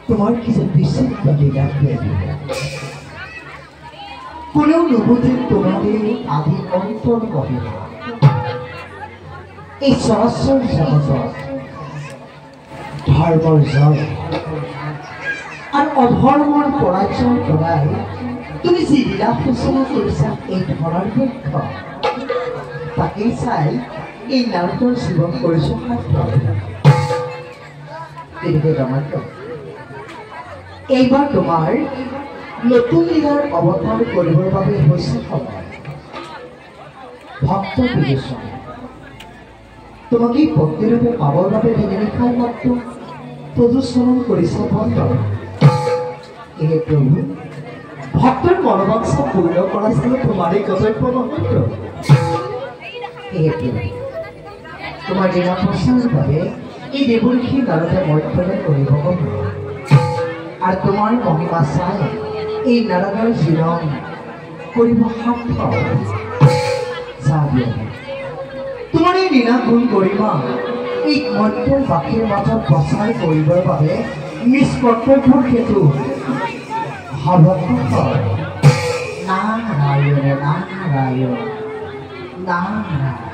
তোমাৰ কি যে বিশেষ লাগবে কোনেও নুবুঝে তোমাদেৰ আদি অন্তৰ কবে এই চৰাচৰ জগৎ ধৰ্মৰ জয় আৰ অধৰ্মৰ পৰাজয় কৰাই তুমি যি লীলা সূচনা কৰিছা এই ধৰাৰ বৃক্ষ তাকেই চাই এই নাৰদৰ জীৱন কৰিছো এইবাৰ তোমাৰ নতুন লীলাৰ অৱতাৰ কৰিবৰ বাবে হৈছে সময় ভক্ত বিবেচন তোমাক এই ভক্তিৰূপে পাবৰ বাবে নিমিষাৰ মাত্ৰ প্ৰদূষণ কৰিছে বন্ধ হে প্ৰভু ভক্তৰ মনোবাঞ্ছা পূৰ্ণ কৰা চালে তোমাৰেই কৰ্তব্য নহয়তো তোমাৰ নিৰাপত্তাৰ বাবে এই দেৱঋষি নাৰদে মৰ্ত্যদা কৰিব আৰু তোমাৰ মহিমা চাই এই নাৰদৰ জীৱন কৰিব সাৰ্থক তোমাৰ এই নীলাগুণ গৰিমা এই মৰ্ত্যৰ বাকীৰ মাজত প্ৰচাৰ কৰিবৰ বাবে নিজ কৰ্তব্যৰ হেতু নাৰায়ণ নাৰায়ণ নাৰায়ণ